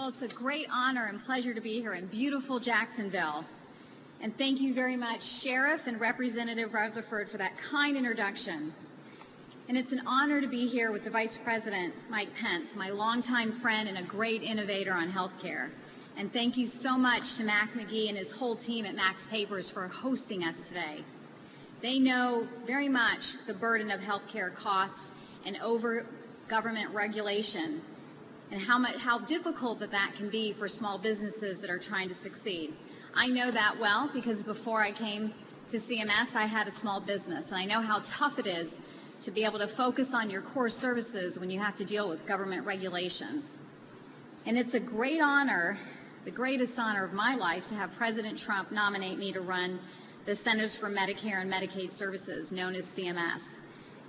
Well, it's a great honor and pleasure to be here in beautiful Jacksonville. And thank you very much, Sheriff and Representative Rutherford, for that kind introduction. And it's an honor to be here with the Vice President, Mike Pence, my longtime friend and a great innovator on health care. And thank you so much to Mac McGee and his whole team at Mac's Papers for hosting us today. They know very much the burden of health care costs and over government regulation, and how difficult that can be for small businesses that are trying to succeed. I know that well because before I came to CMS, I had a small business, and I know how tough it is to be able to focus on your core services when you have to deal with government regulations. And it's a great honor, the greatest honor of my life, to have President Trump nominate me to run the Centers for Medicare and Medicaid Services, known as CMS.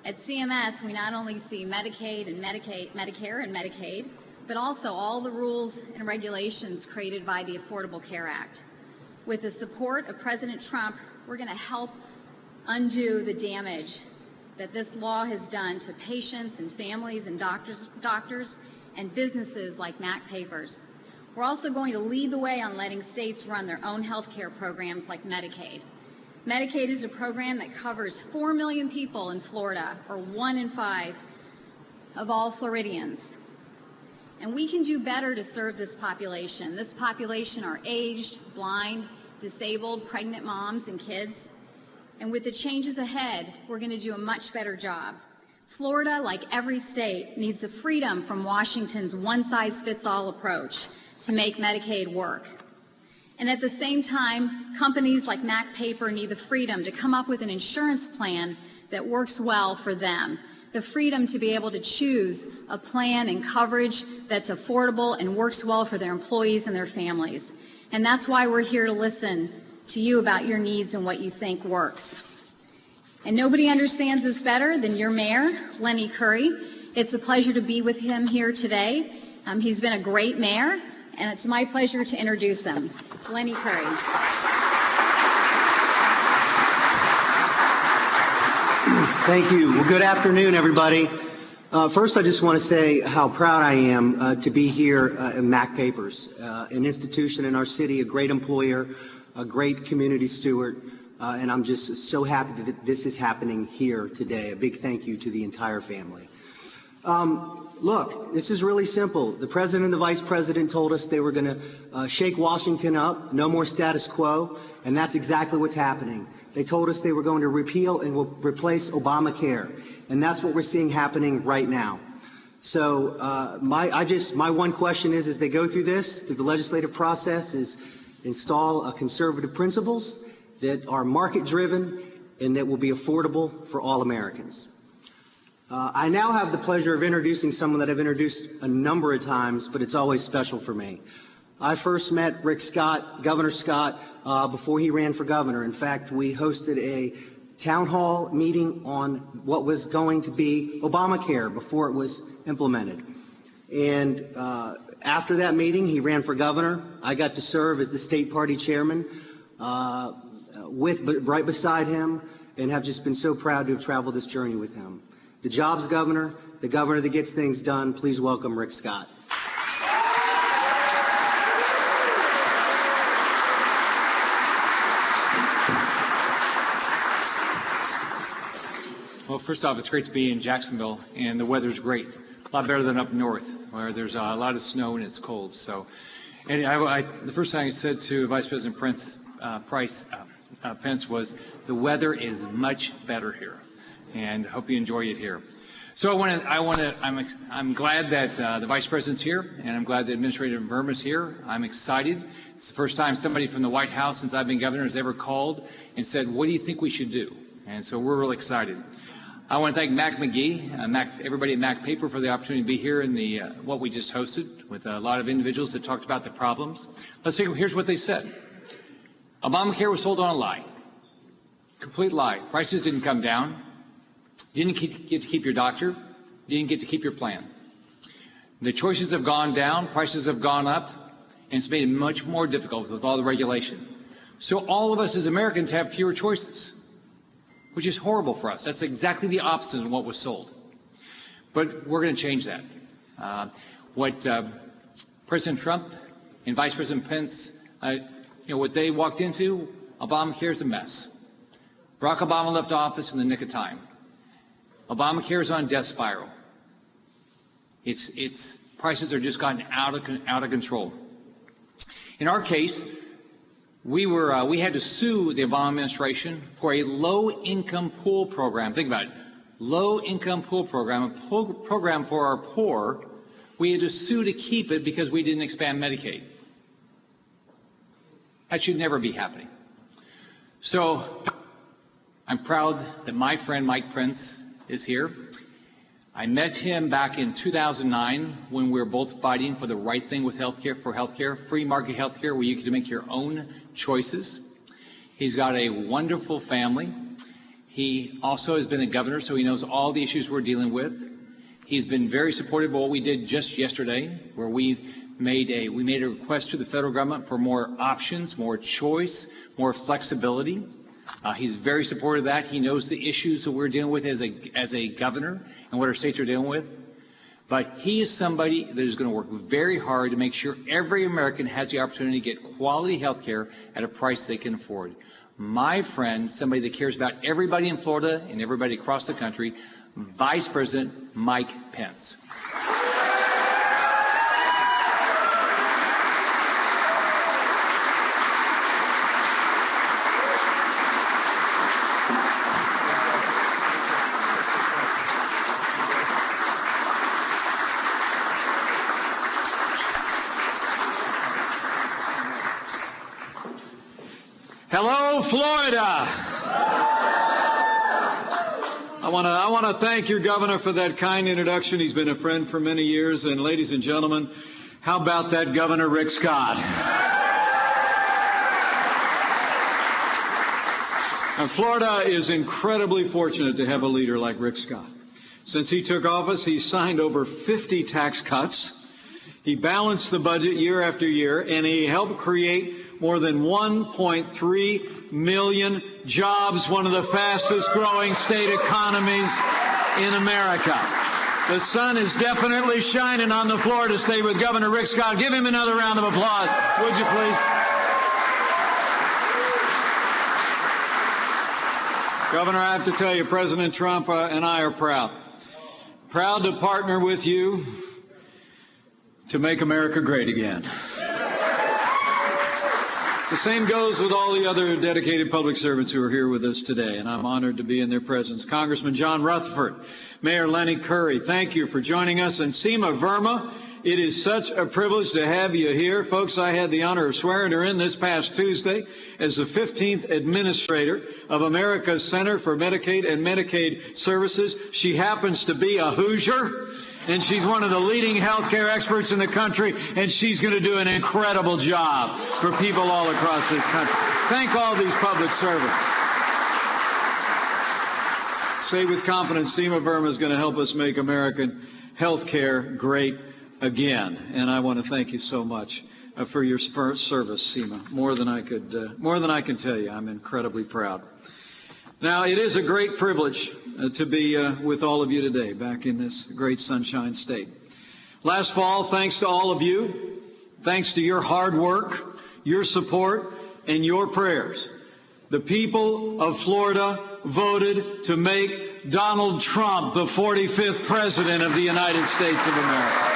At CMS, we not only see Medicaid and Medicare and Medicaid, but also all the rules and regulations created by the Affordable Care Act. With the support of President Trump, we're going to help undo the damage that this law has done to patients and families and doctors and businesses like Mac Papers. We're also going to lead the way on letting states run their own health care programs like Medicaid. Medicaid is a program that covers 4 million people in Florida, or 1 in 5 of all Floridians. And we can do better to serve this population. This population are aged, blind, disabled, pregnant moms and kids. And with the changes ahead, we're going to do a much better job. Florida, like every state, needs the freedom from Washington's one-size-fits-all approach to make Medicaid work. And at the same time, companies like Mac Paper need the freedom to come up with an insurance plan that works well for them. The freedom to be able to choose a plan and coverage that's affordable and works well for their employees and their families. And that's why we're here to listen to you about your needs and what you think works. And nobody understands this better than your mayor, Lenny Curry. It's a pleasure to be with him here today. He's been a great mayor, and it's my pleasure to introduce him. Lenny Curry. Thank you. Well, good afternoon, everybody. First, I just want to say how proud I am to be here at Mac Papers, an institution in our city, a great employer, a great community steward, and I'm just so happy that this is happening here today. A big thank you to the entire family. Look, this is really simple. The president and the vice president told us they were going to shake Washington up, no more status quo, and that's exactly what's happening. They told us they were going to repeal and replace Obamacare, and that's what we're seeing happening right now. So my one question is, as they go through this, through the legislative process, is install conservative principles that are market-driven and that will be affordable for all Americans. I now have the pleasure of introducing someone that I've introduced a number of times, but it's always special for me. I first met Rick Scott, Governor Scott, before he ran for governor. In fact, we hosted a town hall meeting on what was going to be Obamacare before it was implemented. And after that meeting, he ran for governor. I got to serve as the state party chairman right beside him, and have just been so proud to have traveled this journey with him. The jobs governor, the governor that gets things done. Please welcome Rick Scott. Well, first off, it's great to be in Jacksonville, and the weather's great. A lot better than up north, where there's a lot of snow and it's cold. So, and the first thing I said to Vice President Pence was, the weather is much better here, and I hope you enjoy it here. So I'm glad that the Vice President's here, and I'm glad that Administrator Verma's here. I'm excited. It's the first time somebody from the White House since I've been governor has ever called and said, what do you think we should do? And so we're really excited. I want to thank Mac McGee, everybody at Mac Paper, for the opportunity to be here in the what we just hosted with a lot of individuals that talked about the problems. Let's see, here's what they said. Obamacare was sold on a lie. Complete lie. Prices didn't come down. You didn't get to keep your doctor. You didn't get to keep your plan. The choices have gone down. Prices have gone up. And it's made it much more difficult with all the regulation. So all of us as Americans have fewer choices, which is horrible for us. That's exactly the opposite of what was sold. But we're going to change that. What President Trump and Vice President Pence, what they walked into, Obamacare is a mess. Barack Obama left office in the nick of time. Obamacare is on death spiral. Its prices are just gotten out of control. In our case, we had to sue the Obama administration for a low-income pool program. Think about it. Low-income pool program, a program for our poor. We had to sue to keep it because we didn't expand Medicaid. That should never be happening. So I'm proud that my friend Mike Pence is here. I met him back in 2009 when we were both fighting for the right thing with healthcare, free market healthcare, where you can make your own choices. He's got a wonderful family. He also has been a governor, so he knows all the issues we're dealing with. He's been very supportive of what we did just yesterday, where we made a request to the federal government for more options, more choice, more flexibility. He's very supportive of that. He knows the issues that we're dealing with as a governor and what our states are dealing with. But he is somebody that is going to work very hard to make sure every American has the opportunity to get quality health care at a price they can afford. My friend, somebody that cares about everybody in Florida and everybody across the country, Vice President Mike Pence. Hello, Florida. I want to thank your governor for that kind introduction. He's been a friend for many years. And ladies and gentlemen, how about that Governor Rick Scott? And Florida is incredibly fortunate to have a leader like Rick Scott. Since he took office, he's signed over 50 tax cuts. He balanced the budget year after year, and he helped create more than 1.3 million jobs, one of the fastest growing state economies in America. The sun is definitely shining on the Florida state with Governor Rick Scott. Give him another round of applause, would you please? Governor, I have to tell you, President Trump and I are proud. Proud to partner with you to make America great again. The same goes with all the other dedicated public servants who are here with us today, and I'm honored to be in their presence. Congressman John Rutherford, Mayor Lenny Curry, thank you for joining us. And Seema Verma, it is such a privilege to have you here. Folks, I had the honor of swearing her in this past Tuesday as the 15th administrator of America's Center for Medicaid and Medicaid Services. She happens to be a Hoosier, and she's one of the leading healthcare experts in the country, and she's going to do an incredible job for people all across this country. Thank all these public servants. Say with confidence, Seema Verma is going to help us make American healthcare great again. And I want to thank you so much for your service, Seema. More than I can tell you. I'm incredibly proud. Now, it is a great privilege to be with all of you today, back in this great Sunshine State. Last fall, thanks to all of you, thanks to your hard work, your support, and your prayers, the people of Florida voted to make Donald Trump the 45th President of the United States of America.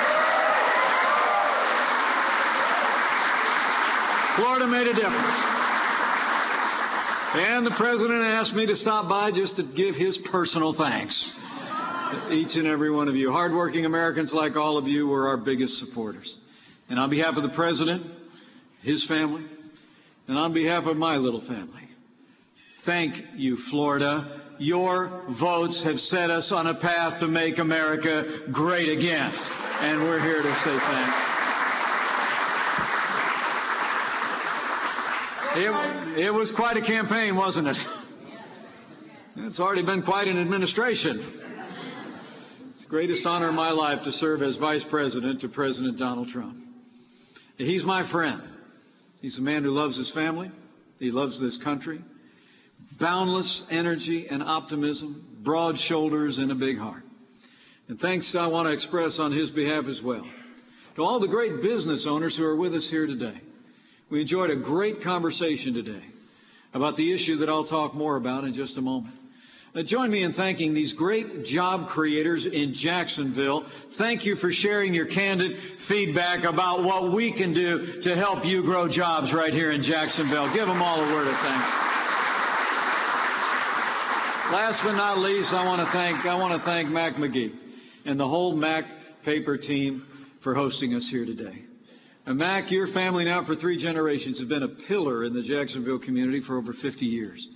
Florida made a difference. And the president asked me to stop by just to give his personal thanks to each and every one of you. Hardworking Americans like all of you were our biggest supporters. And on behalf of the president, his family, and on behalf of my little family, thank you, Florida. Your votes have set us on a path to make America great again. And we're here to say thanks. It was quite a campaign, wasn't it? It's already been quite an administration. It's the greatest honor of my life to serve as Vice President to President Donald Trump. He's my friend. He's a man who loves his family. He loves this country. Boundless energy and optimism, broad shoulders, and a big heart. And thanks I want to express on his behalf as well To all the great business owners who are with us here today, we enjoyed a great conversation today about the issue that I'll talk more about in just a moment. Join me in thanking these great job creators in Jacksonville. Thank you for sharing your candid feedback about what we can do to help you grow jobs right here in Jacksonville. Give them all a word of thanks. Last but not least, I want to thank Mac McGee and the whole Mac Paper team for hosting us here today. And Mac, your family now for 3 generations have been a pillar in the Jacksonville community for over 50 years.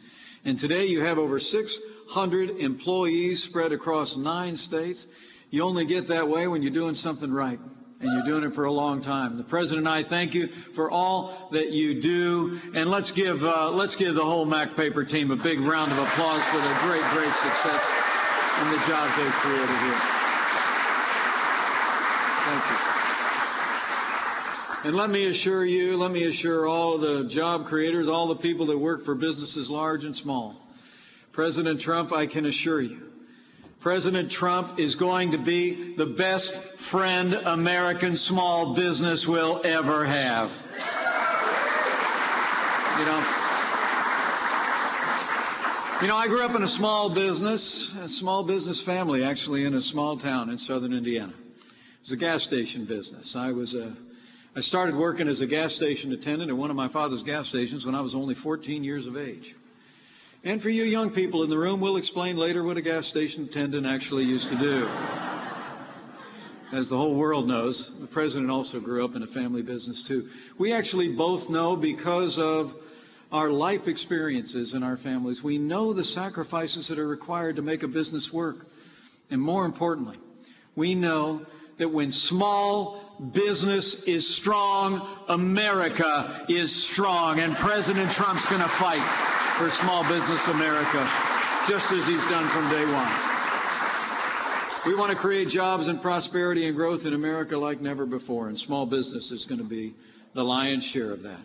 And today you have over 600 employees spread across 9 states. You only get that way when you're doing something right, and you're doing it for a long time. The President and I thank you for all that you do, and let's give the whole Mac Paper team a big round of applause for their great success and the jobs they've created here. Thank you. And let me assure all the job creators, all the people that work for businesses large and small, President Trump, I can assure you, President Trump is going to be the best friend American small business will ever have. You know, I grew up in a small business family, actually, in a small town in southern Indiana. It was a gas station business. I started working as a gas station attendant at one of my father's gas stations when I was only 14 years of age. And for you young people in the room, we'll explain later what a gas station attendant actually used to do. As the whole world knows, the President also grew up in a family business too. We actually both know, because of our life experiences in our families, we know the sacrifices that are required to make a business work. And more importantly, we know that when small business is strong, America is strong. And President Trump's going to fight for small business America, just as he's done from day one. We want to create jobs and prosperity and growth in America like never before, and small business is going to be the lion's share of that.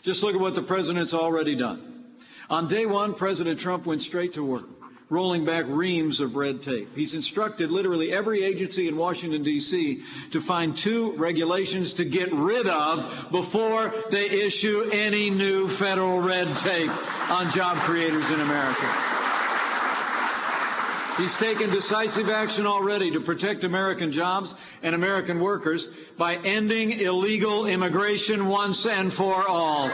Just look at what the President's already done. On day one, President Trump went straight to work, rolling back reams of red tape. He's instructed literally every agency in Washington, D.C. to find 2 regulations to get rid of before they issue any new federal red tape on job creators in America. He's taken decisive action already to protect American jobs and American workers by ending illegal immigration once and for all.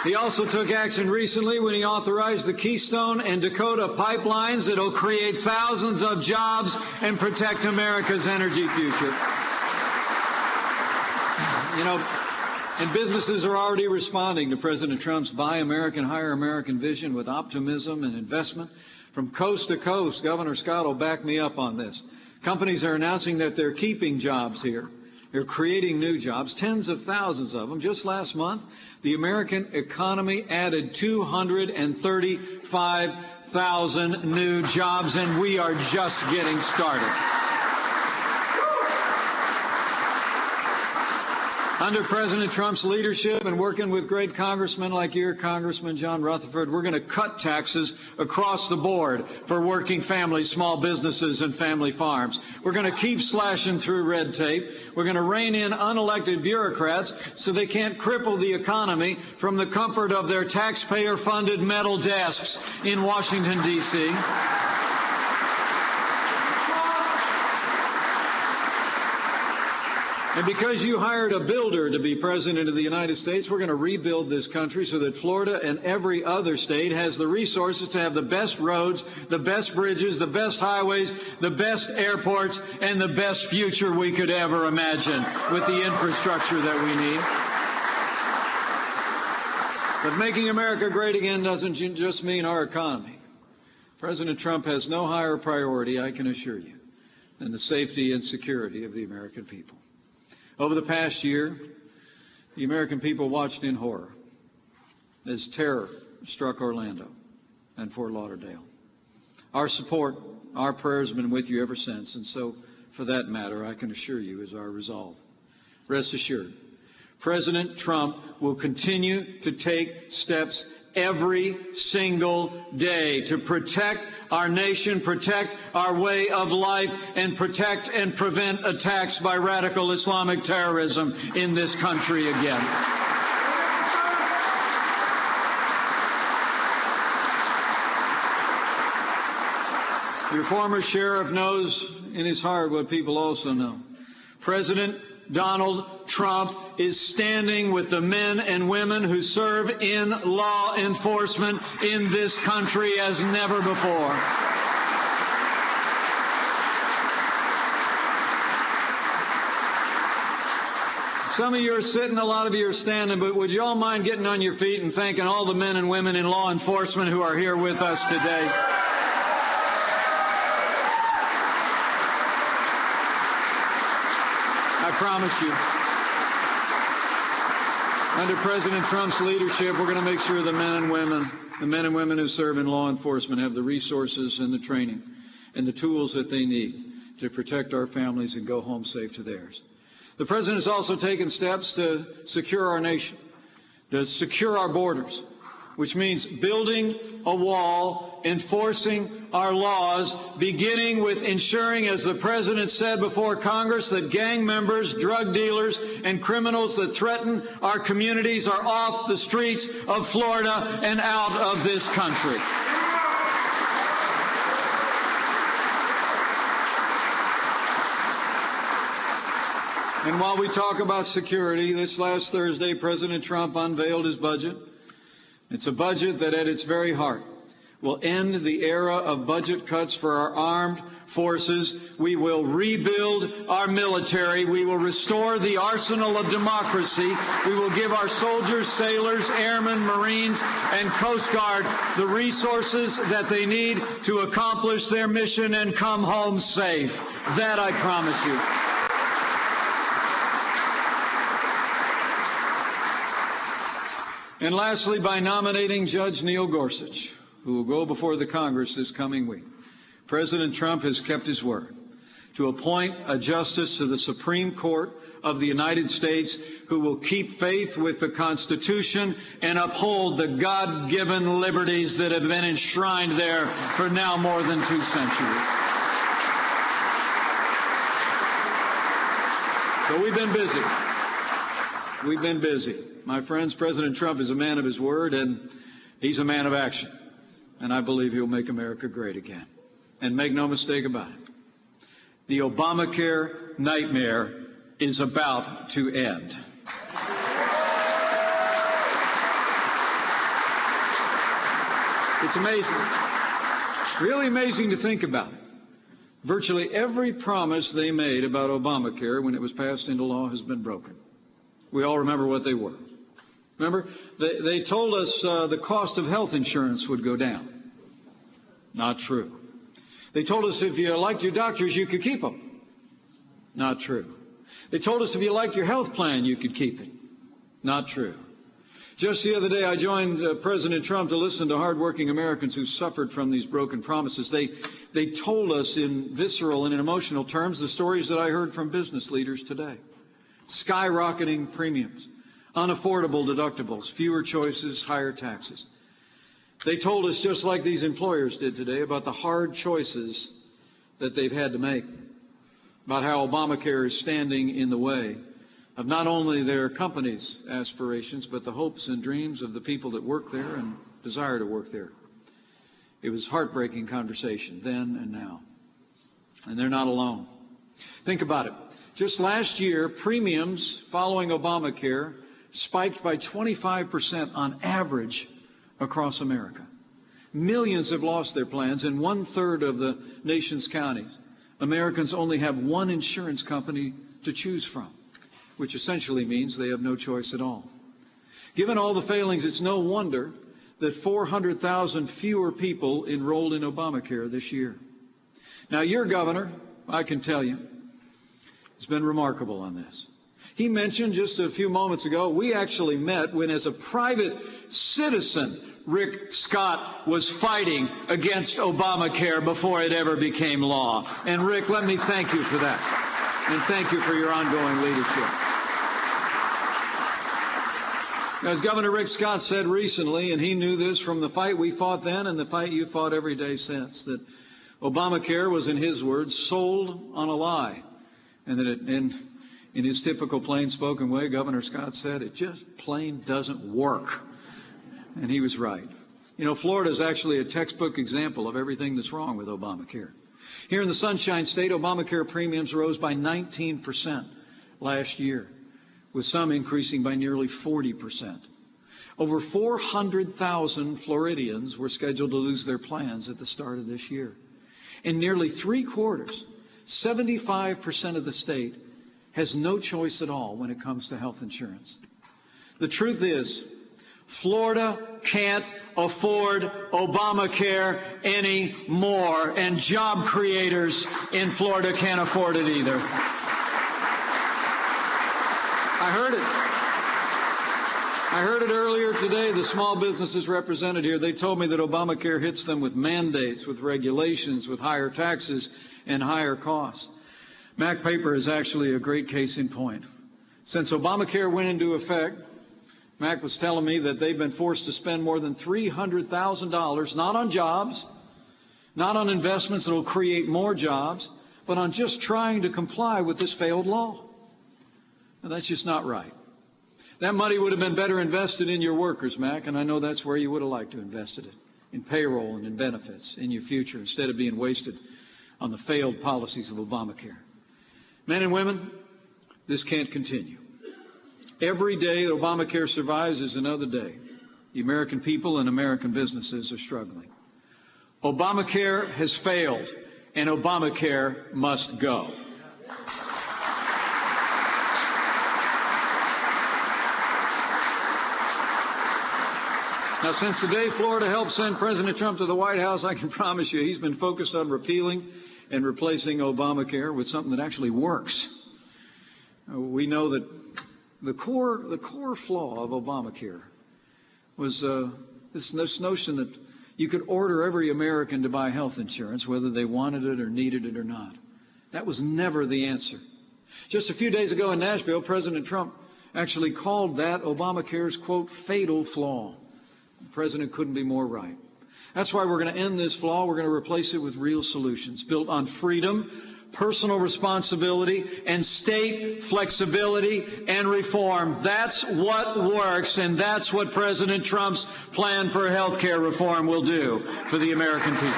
He also took action recently when he authorized the Keystone and Dakota pipelines that will create thousands of jobs and protect America's energy future. You know, and businesses are already responding to President Trump's Buy American, Hire American vision with optimism and investment. From coast to coast, Governor Scott will back me up on this. Companies are announcing that they're keeping jobs here. They're creating new jobs, tens of thousands of them. Just last month, the American economy added 235,000 new jobs, and we are just getting started. Under President Trump's leadership and working with great congressmen like your Congressman John Rutherford, we're going to cut taxes across the board for working families, small businesses, and family farms. We're going to keep slashing through red tape. We're going to rein in unelected bureaucrats so they can't cripple the economy from the comfort of their taxpayer-funded metal desks in Washington, D.C. And because you hired a builder to be president of the United States, we're going to rebuild this country so that Florida and every other state has the resources to have the best roads, the best bridges, the best highways, the best airports, and the best future we could ever imagine with the infrastructure that we need. But making America great again doesn't just mean our economy. President Trump has no higher priority, I can assure you, than the safety and security of the American people. Over the past year, the American people watched in horror as terror struck Orlando and Fort Lauderdale. Our support, our prayers have been with you ever since, and so, for that matter, I can assure you is our resolve. Rest assured, President Trump will continue to take steps every single day to protect our nation, protect our way of life, and protect and prevent attacks by radical Islamic terrorism in this country again. Your former sheriff knows in his heart what people also know. President Donald Trump is standing with the men and women who serve in law enforcement in this country as never before. Some of you are sitting, a lot of you are standing, but would you all mind getting on your feet and thanking all the men and women in law enforcement who are here with us today? I promise you, under President Trump's leadership, we're going to make sure the men and women who serve in law enforcement have the resources and the training and the tools that they need to protect our families and go home safe to theirs. The President has also taken steps to secure our nation, to secure our borders, which means building a wall, enforcing our laws, beginning with ensuring, as the President said before Congress, that gang members, drug dealers, and criminals that threaten our communities are off the streets of Florida and out of this country. And while we talk about security, this last Thursday, President Trump unveiled his budget. It's a budget that at its very heart will end the era of budget cuts for our armed forces. We will rebuild our military. We will restore the arsenal of democracy. We will give our soldiers, sailors, airmen, Marines, and Coast Guard the resources that they need to accomplish their mission and come home safe. That I promise you. And lastly, by nominating Judge Neil Gorsuch, who will go before the Congress this coming week, President Trump has kept his word to appoint a justice to the Supreme Court of the United States who will keep faith with the Constitution and uphold the God-given liberties that have been enshrined there for now more than 2 centuries. So we've been busy. We've been busy. My friends, President Trump is a man of his word, and he's a man of action. And I believe he'll make America great again. And make no mistake about it, the Obamacare nightmare is about to end. It's amazing. Really amazing to think about. Virtually every promise they made about Obamacare when it was passed into law has been broken. We all remember what they were. Remember, they told us the cost of health insurance would go down. Not true. They told us if you liked your doctors, you could keep them. Not true. They told us if you liked your health plan, you could keep it. Not true. Just the other day, I joined President Trump to listen to hardworking Americans who suffered from these broken promises. They told us in visceral and in emotional terms the stories that I heard from business leaders today. Skyrocketing premiums, unaffordable deductibles, fewer choices, higher taxes. They told us, just like these employers did today, about the hard choices that they've had to make, about how Obamacare is standing in the way of not only their company's aspirations, but the hopes and dreams of the people that work there and desire to work there. It was heartbreaking conversation then and now. And they're not alone. Think about it. Just last year, premiums following Obamacare spiked by 25% on average across America. Millions have lost their plans in 1/3 of the nation's counties. Americans only have one insurance company to choose from, which essentially means they have no choice at all. Given all the failings, it's no wonder that 400,000 fewer people enrolled in Obamacare this year. Now, your governor, I can tell you, has been remarkable on this. He mentioned just a few moments ago, we actually met when, as a private citizen, Rick Scott was fighting against Obamacare before it ever became law. And Rick, let me thank you for that. And thank you for your ongoing leadership. As Governor Rick Scott said recently, and he knew this from the fight we fought then and the fight you fought every day since, that Obamacare was, in his words, sold on a lie. And that in his typical plain-spoken way, Governor Scott said, it just plain doesn't work. And he was right. You know, Florida is actually a textbook example of everything that's wrong with Obamacare. Here in the Sunshine State, Obamacare premiums rose by 19% last year, with some increasing by nearly 40%. Over 400,000 Floridians were scheduled to lose their plans at the start of this year. And nearly 3/4, 75% of the state, has no choice at all when it comes to health insurance. The truth is, Florida can't afford Obamacare anymore, and job creators in Florida can't afford it either. I heard it earlier today. The small businesses represented here, they told me that Obamacare hits them with mandates, with regulations, with higher taxes and higher costs. Mac Paper is actually a great case in point. Since Obamacare went into effect, Mac was telling me that they've been forced to spend more than $300,000, not on jobs, not on investments that will create more jobs, but on just trying to comply with this failed law. Now, that's just not right. That money would have been better invested in your workers, Mac, and I know that's where you would have liked to invest it, in payroll and in benefits, in your future, instead of being wasted on the failed policies of Obamacare. Men and women, this can't continue. Every day that Obamacare survives is another day. The American people and American businesses are struggling. Obamacare has failed, and Obamacare must go. Now, since the day Florida helped send President Trump to the White House, I can promise you he's been focused on repealing and replacing Obamacare with something that actually works. We know that the core flaw of Obamacare was this notion that you could order every American to buy health insurance, whether they wanted it or needed it or not. That was never the answer. Just a few days ago in Nashville, President Trump actually called that Obamacare's, quote, fatal flaw. The president couldn't be more right. That's why we're going to end this flaw. We're going to replace it with real solutions built on freedom, personal responsibility, and state flexibility and reform. That's what works, and that's what President Trump's plan for health care reform will do for the American people.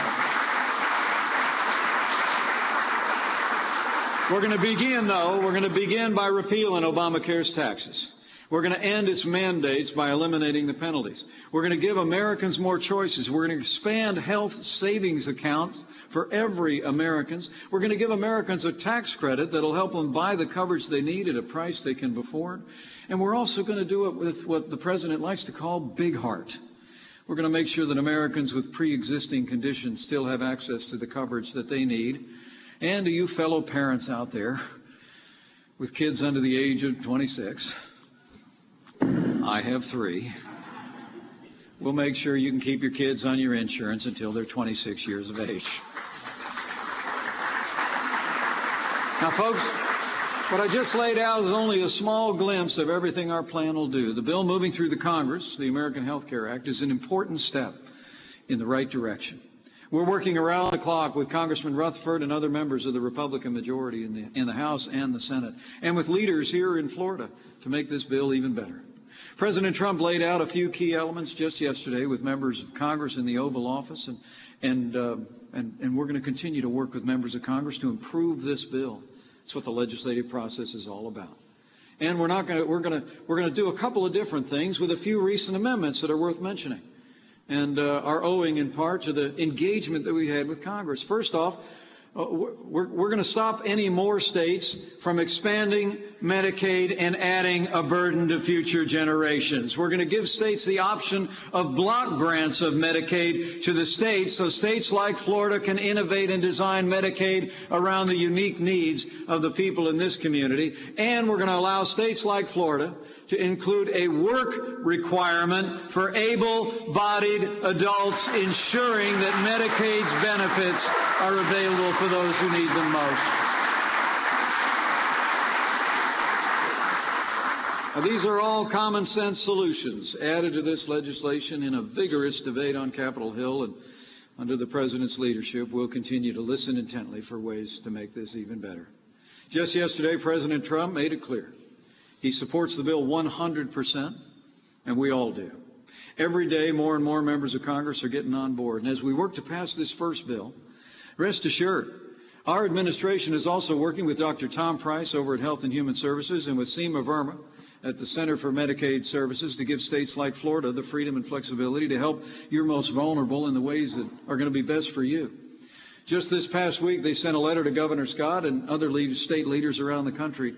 We're going to begin by repealing Obamacare's taxes. We're going to end its mandates by eliminating the penalties. We're going to give Americans more choices. We're going to expand health savings accounts for every American. We're going to give Americans a tax credit that will help them buy the coverage they need at a price they can afford. And we're also going to do it with what the president likes to call big heart. We're going to make sure that Americans with pre-existing conditions still have access to the coverage that they need. And to you fellow parents out there with kids under the age of 26, I have 3. We'll make sure you can keep your kids on your insurance until they're 26 years of age. Now, folks, what I just laid out is only a small glimpse of everything our plan will do. The bill moving through the Congress, the American Health Care Act, is an important step in the right direction. We're working around the clock with Congressman Rutherford and other members of the Republican majority in the House and the Senate, and with leaders here in Florida to make this bill even better. President Trump laid out a few key elements just yesterday with members of Congress in the Oval Office, and we're going to continue to work with members of Congress to improve this bill. That's what the legislative process is all about. And we're going to do a couple of different things with a few recent amendments that are worth mentioning, and are owing in part to the engagement that we had with Congress. First off, we're going to stop any more states from expanding Medicaid and adding a burden to future generations. We're going to give states the option of block grants of Medicaid to the states, so states like Florida can innovate and design Medicaid around the unique needs of the people in this community. And we're going to allow states like Florida to include a work requirement for able-bodied adults, ensuring that Medicaid's benefits are available for those who need them most. Now, these are all common sense solutions added to this legislation in a vigorous debate on Capitol Hill, and under the President's leadership, we'll continue to listen intently for ways to make this even better. Just yesterday, President Trump made it clear he supports the bill 100%, and we all do. Every day, more and more members of Congress are getting on board. And as we work to pass this first bill, rest assured, our administration is also working with Dr. Tom Price over at Health and Human Services and with Seema Verma at the Center for Medicaid Services to give states like Florida the freedom and flexibility to help your most vulnerable in the ways that are going to be best for you. Just this past week, they sent a letter to Governor Scott and other state leaders around the country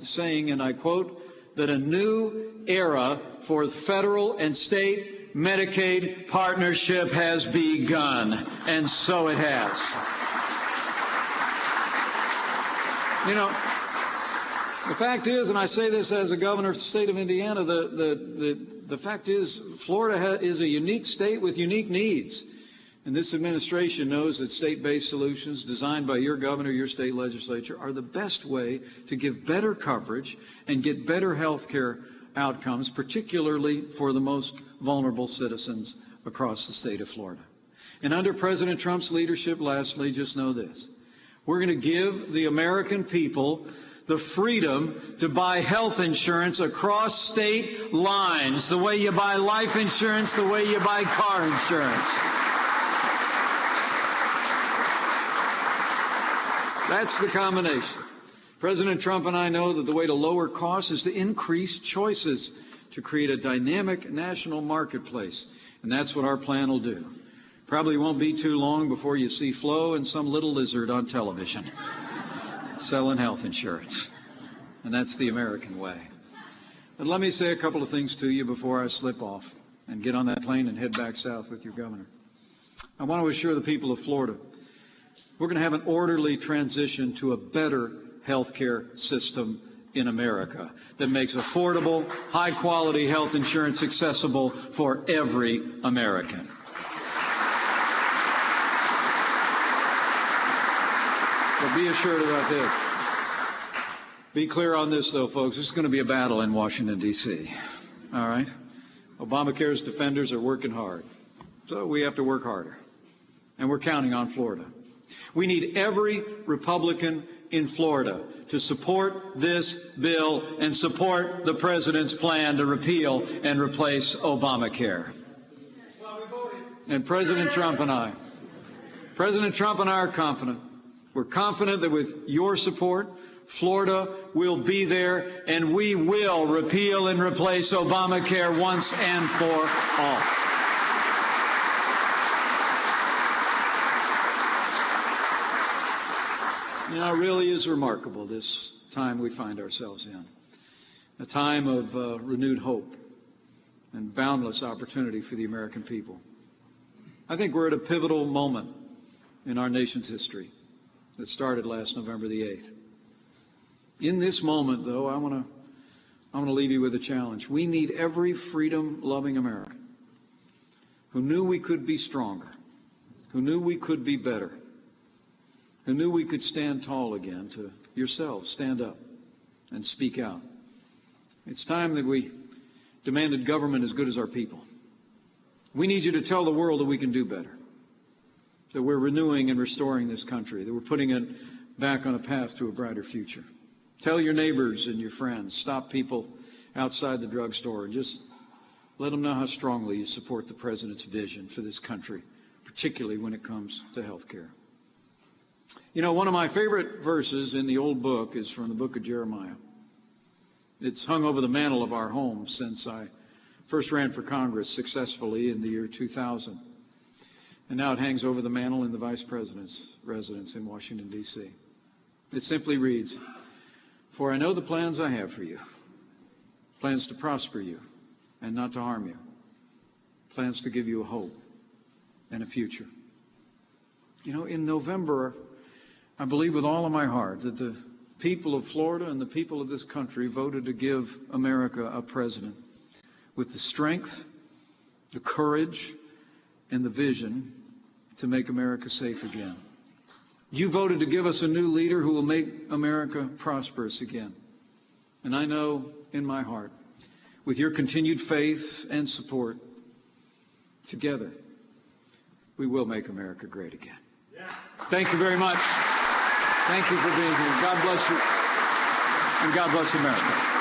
saying, and I quote, that a new era for federal and state Medicaid partnership has begun. And so it has. You know, the fact is, and I say this as a governor of the state of Indiana, the fact is Florida is a unique state with unique needs. And this administration knows that state-based solutions designed by your governor, your state legislature, are the best way to give better coverage and get better health care outcomes, particularly for the most vulnerable citizens across the state of Florida. And under President Trump's leadership, lastly, just know this. We're going to give the American people the freedom to buy health insurance across state lines, the way you buy life insurance, the way you buy car insurance. That's the combination. President Trump and I know that the way to lower costs is to increase choices, to create a dynamic national marketplace. And that's what our plan will do. Probably won't be too long before you see Flo and some little lizard on television selling health insurance. And that's the American way. But let me say a couple of things to you before I slip off and get on that plane and head back south with your governor. I want to assure the people of Florida we're going to have an orderly transition to a better health care system in America that makes affordable, high-quality health insurance accessible for every American. But be assured about this. Be clear on this, though, folks. This is going to be a battle in Washington, D.C. All right? Obamacare's defenders are working hard. So we have to work harder. And we're counting on Florida. We need every Republican in Florida to support this bill and support the president's plan to repeal and replace Obamacare. And President Trump and I are confident. We're confident that with your support, Florida will be there, and we will repeal and replace Obamacare once and for all. You know, it really is remarkable, this time we find ourselves in. A time of renewed hope and boundless opportunity for the American people. I think we're at a pivotal moment in our nation's history that started last November the 8th. In this moment, though, I want to leave you with a challenge. We need every freedom-loving American who knew we could be stronger, who knew we could be better, who knew we could stand tall again, to yourselves stand up and speak out. It's time that we demanded government as good as our people. We need you to tell the world that we can do better, that we're renewing and restoring this country, that we're putting it back on a path to a brighter future. Tell your neighbors and your friends, stop people outside the drugstore, and just let them know how strongly you support the president's vision for this country, particularly when it comes to health care. You know, one of my favorite verses in the old book is from the book of Jeremiah. It's hung over the mantel of our home since I first ran for Congress successfully in the year 2000. And now it hangs over the mantel in the Vice President's residence in Washington, D.C. It simply reads, "For I know the plans I have for you, plans to prosper you and not to harm you, plans to give you a hope and a future." You know, in November, I believe with all of my heart that the people of Florida and the people of this country voted to give America a president with the strength, the courage, and the vision to make America safe again. You voted to give us a new leader who will make America prosperous again. And I know in my heart, with your continued faith and support, together, we will make America great again. Thank you very much. Thank you for being here. God bless you. And God bless America.